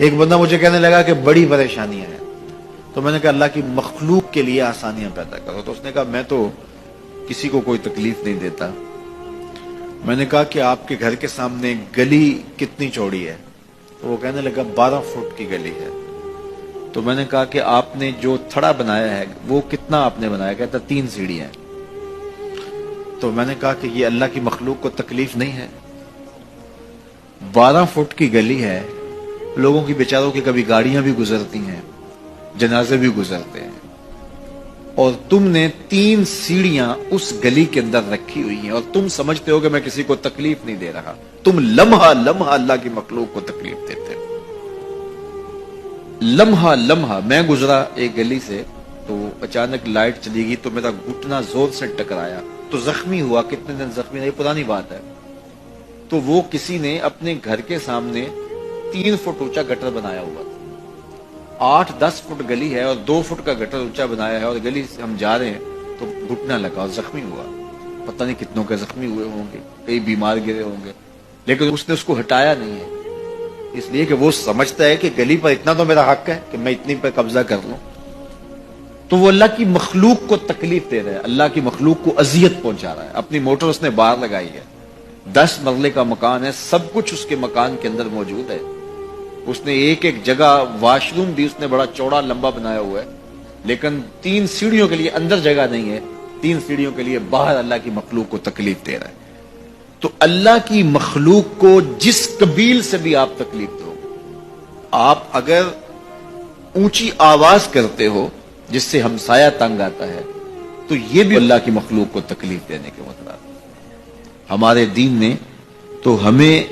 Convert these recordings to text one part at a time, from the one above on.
ایک بندہ مجھے کہنے لگا کہ بڑی پریشانیاں ہیں، تو میں نے کہا اللہ کی مخلوق کے لیے آسانیاں پیدا کرو. تو اس نے کہا میں تو کسی کو کوئی تکلیف نہیں دیتا. میں نے کہا کہ آپ کے گھر کے سامنے گلی کتنی چوڑی ہے؟ تو وہ کہنے لگا 12 فٹ کی گلی ہے. تو میں نے کہا کہ آپ نے جو تھڑا بنایا ہے وہ کتنا آپ نے بنایا؟ کہتا 3 سیڑھیاں. تو میں نے کہا کہ یہ اللہ کی مخلوق کو تکلیف نہیں ہے؟ 12 فٹ کی گلی ہے، لوگوں کی بیچاروں کی کبھی گاڑیاں بھی گزرتی ہیں، جنازے بھی گزرتے ہیں، اور تم نے 3 سیڑھیاں اس گلی کے اندر رکھی ہوئی ہیں، اور تم سمجھتے ہو کہ میں کسی کو تکلیف نہیں دے رہا. تم لمحہ لمحہ اللہ کی مخلوق کو تکلیف دیتے ہو. لمحہ لمحہ میں گزرا ایک گلی سے تو اچانک لائٹ چلی گئی تو میرا گھٹنا زور سے ٹکرایا تو زخمی ہوا. کتنے دن زخمی نہیں، پرانی بات ہے. تو وہ کسی نے اپنے گھر کے سامنے 3 فٹ اونچا گٹر بنایا ہوا تھا. 8-10 فٹ گلی ہے اور 2 فٹ کا گٹر اونچا بنایا ہے، اور گلی سے ہم جا رہے ہیں تو گھٹنا لگا اور زخمی ہوا. پتہ نہیں کتنوں کے زخمی ہوئے ہوں گے، کئی بیمار گرے ہوں گے، لیکن اس نے اس کو ہٹایا نہیں ہے، اس لیے کہ وہ سمجھتا ہے کہ گلی پر اتنا تو میرا حق ہے کہ میں اتنی پر قبضہ کر لوں. تو وہ اللہ کی مخلوق کو تکلیف دے رہا ہے، اللہ کی مخلوق کو اذیت پہنچا رہا ہے. اپنی موٹر اس نے باہر لگائی ہے، 10 مرلے کا مکان ہے، سب کچھ اس کے مکان کے اندر موجود ہے. اس نے ایک جگہ واش روم بھی اس نے بڑا چوڑا لمبا بنایا ہوا ہے، لیکن 3 سیڑھیوں کے لیے اندر جگہ نہیں ہے، 3 سیڑھیوں کے لیے باہر اللہ کی مخلوق کو تکلیف دے رہا ہے. تو اللہ کی مخلوق کو جس قبیل سے بھی آپ تکلیف دو، آپ اگر اونچی آواز کرتے ہو جس سے ہمسایہ تنگ آتا ہے، تو یہ بھی اللہ کی مخلوق کو تکلیف دینے کے مطلب. ہمارے دین نے تو ہمیں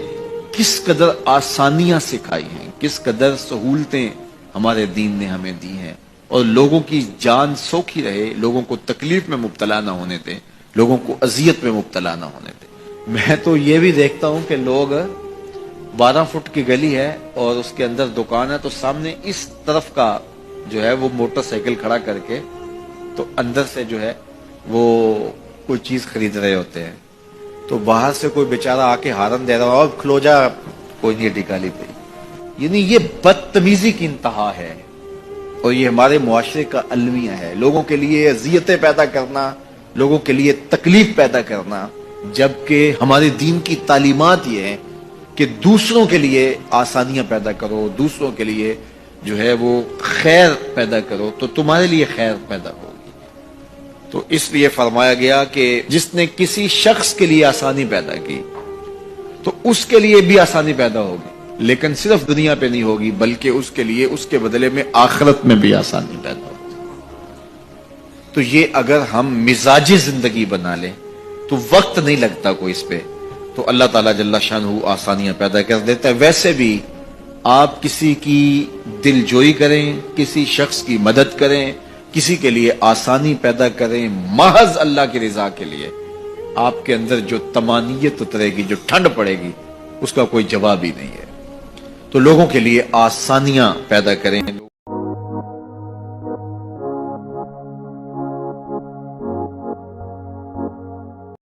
کس قدر آسانیاں سکھائی ہیں، کس قدر سہولتیں ہمارے دین نے ہمیں دی ہیں، اور لوگوں کی جان سوکھی رہے، لوگوں کو تکلیف میں مبتلا نہ ہونے دیں، لوگوں کو اذیت میں مبتلا نہ ہونے دیں. میں تو یہ بھی دیکھتا ہوں کہ لوگ 12 فٹ کی گلی ہے اور اس کے اندر دکان ہے، تو سامنے اس طرف کا جو ہے وہ موٹر سائیکل کھڑا کر کے تو اندر سے جو ہے وہ کوئی چیز خرید رہے ہوتے ہیں. تو باہر سے کوئی بیچارہ آ کے ہارن دے رہا ہو، اور کھلو جا، کوئی نہیں ٹکالی پہ. یعنی یہ بدتمیزی کی انتہا ہے، اور یہ ہمارے معاشرے کا المیہ ہے. لوگوں کے لیے اذیتیں پیدا کرنا، لوگوں کے لیے تکلیف پیدا کرنا، جبکہ ہمارے دین کی تعلیمات یہ ہیں کہ دوسروں کے لیے آسانیاں پیدا کرو، دوسروں کے لیے جو ہے وہ خیر پیدا کرو تو تمہارے لیے خیر پیدا ہوگی. تو اس لیے فرمایا گیا کہ جس نے کسی شخص کے لیے آسانی پیدا کی تو اس کے لیے بھی آسانی پیدا ہوگی، لیکن صرف دنیا پہ نہیں ہوگی بلکہ اس کے لیے اس کے بدلے میں آخرت میں بھی آسانی پیدا ہوگی. تو یہ اگر ہم مزاجی زندگی بنا لیں تو وقت نہیں لگتا کوئی اس پہ، تو اللہ تعالیٰ جل شانہ آسانیاں پیدا کر دیتا ہے. ویسے بھی آپ کسی کی دل جوئی کریں، کسی شخص کی مدد کریں، کسی کے لیے آسانی پیدا کریں محض اللہ کی رضا کے لیے، آپ کے اندر جو طمانینت اترے گی، جو ٹھنڈ پڑے گی، اس کا کوئی جواب ہی نہیں ہے. تو لوگوں کے لیے آسانیاں پیدا کریں.